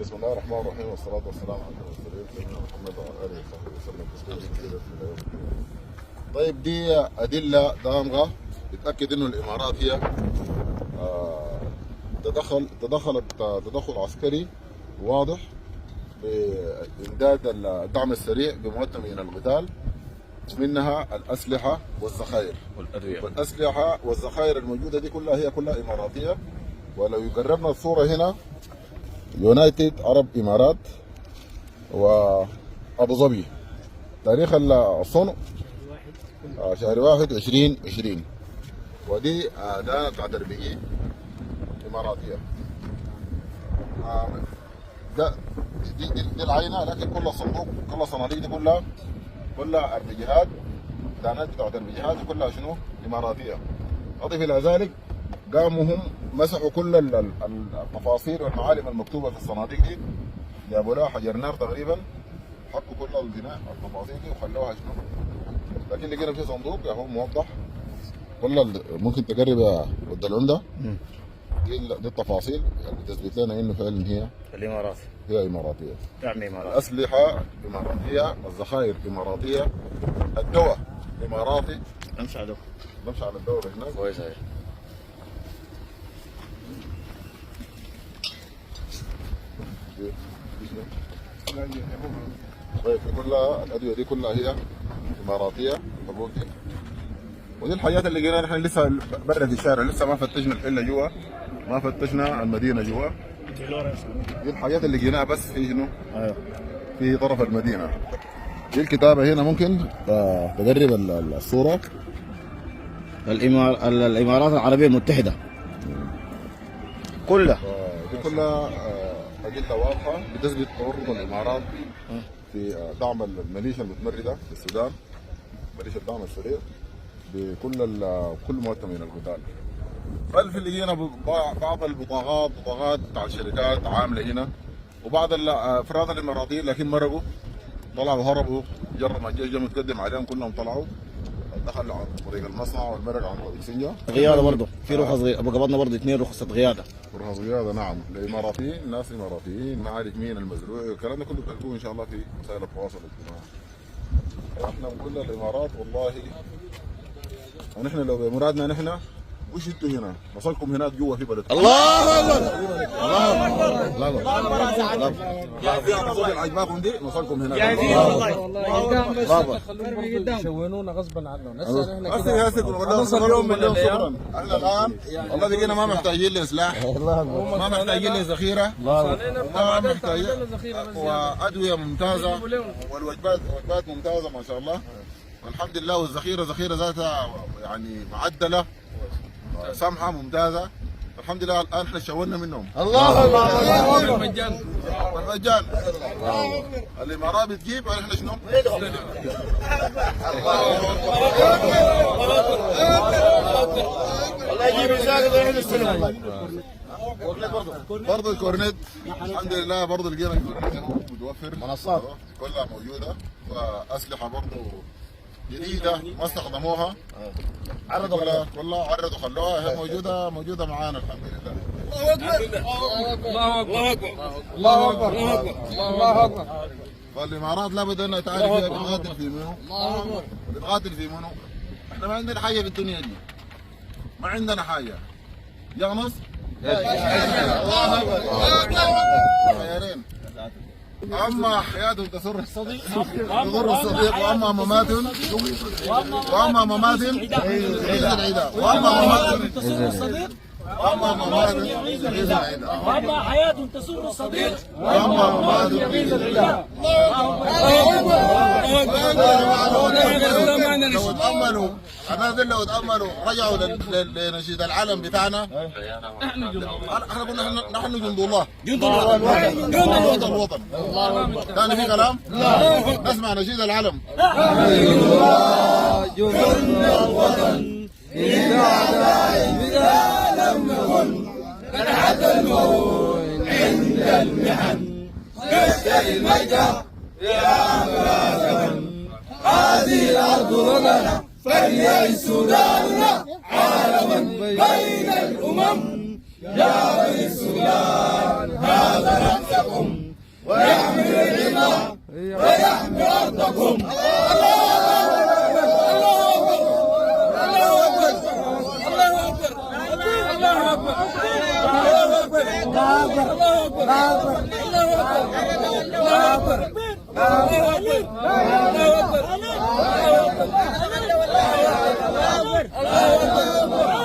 بسم الله الرحمن الرحيم والصلاة والسلام على المرسلين سيدنا محمد وعلى آله وصحبه وسلم تسليما كثيرا إلى يوم الدين. طيب دي أدلة دامغة بتأكد إنه الإمارات هي تدخلت تدخل عسكري واضح بإمداد الدعم السريع بمقدم من القتال، منها الأسلحة والذخائر والأسلحة والذخائر الموجودة دي كلها هي كلها إماراتية. ولو يقربنا الصورة هنا يونايتد عرب إمارات وأبو ظبي، تاريخ الصنع شهر 1/1/2020، ودي دانة بتاعت دربيين إماراتية. دي العينة، لكن كل الصندوق كل الصناديق دي كلها أربجيهات، دانات بتاعت أربجيهات كلها شنو؟ إماراتية. أضيف إلى ذلك قاموا هم مسحوا كل التفاصيل والمعالم المكتوبة في الصناديق دي، جابوا لها حجر نار تقريبا، حطوا كل البناء التفاصيل دي وخلوها شنو؟ لكن لقينا في صندوق هو موضح كل ممكن تقرب يا ود العمدة. دي التفاصيل اللي تثبت لنا انه فعلا هي الامارات هي اماراتيه. يعني امارات، الاسلحه اماراتيه، الذخائر اماراتيه، الدواء اماراتي. نمشي على الدواء هناك كويس. هاي طيب كلها الادويه دي كلها هي اماراتيه. الحبوب دي ودي الحاجات اللي لقيناها. نحن لسه برا في الشارع، لسه ما فتشنا الحله جوا، ما فتشنا المدينه جوا. دي الحاجات اللي لقيناها بس في شنو؟ في طرف المدينه. دي الكتابه هنا ممكن تقرب الصوره. الامارات العربيه المتحده كلها دي كلها أدلة واضحة بتثبت تورط الإمارات في دعم الميليشيا المتمردة في السودان، ميليشيا الدعم السريع، كل مؤتمر من القتال. بل في اللي هنا بعض البطاقات بتاع الشركات عاملة هنا، وبعض الأفراد الإماراتيين لكن مرقوا، طلعوا هربوا، جرب ما الجيش متقدم عليهم كلهم طلعوا، دخلوا عن طريق المصنع والمرق عن طريق سنجا. غياده برضه في رخص، ابو قبضنا برضه 2 رخصة غياده. رخص غياده نعم، الاماراتيين ناس اماراتيين، ما عارف مين المزروع، الكلام ده كله بتلقوه ان شاء الله في وسائل التواصل الاجتماعي. احنا بنقول للامارات والله نحن لو بمرادنا نحن وش انتوا هنا؟ وصلكم هناك جوا في بلدكم. الله اكبر الله اكبر الله اكبر. عجباكم دي وصلكم هناك. جاهزين والله قدام يشونونا غصبا عنهم. هسه نوصل يوم من الايام. احنا الان والله بقينا ما محتاجين لسلاح، ما محتاجين لذخيره، ما محتاجين وادويه ممتازه، والوجبات ممتازه ما شاء الله، والحمد لله. والذخيره ذاتها يعني معدله سمحه ممتازه، الحمد لله. الان احنا شولنا منهم. الله اكبر والمجان الامارات بتجيب واحنا شنو؟ الله يجيب رزاقك واحنا نستلم. برضه الكورنيت الحمد لله، برضه لقينا الكورنيت متوفر، منصات كلها موجوده، واسلحه برضه جديده ما استخدموها، عرضوا والله عرضوا خلوها، هي موجوده معانا الحمد لله. الله اكبر الله اكبر الله اكبر الله اكبر. فالامارات لابد انها تعرف هي بتقاتل في منو؟ بتقاتل في منو؟ احنا ما عندنا حاجه في الدنيا دي، ما عندنا حاجه. يغمص الله اكبر. خيارين، اما حياه تسر الصديق تضر الصديق، واما ممات عيد العيد، واما حياة تسر الصديق، واما ممات عيد العيد. لو تأملوا الناس لو تأملوا رجعوا لنشيد العلم بتاعنا، احنا قلنا نحن جند الله، جند الوطن. كان في كلام؟ لا، نسمع نشيد العلم. جند الوطن إذا أعداء لم نكن قد حتى الموت عند المحن، نشتري المجد يا أبا هذه الأرض لنا فليعز سوداننا عالما بين الأمم، يا بني السودان هذا رأسكم. ويحمي الإمام ويحمي أرضكم. الله أكبر.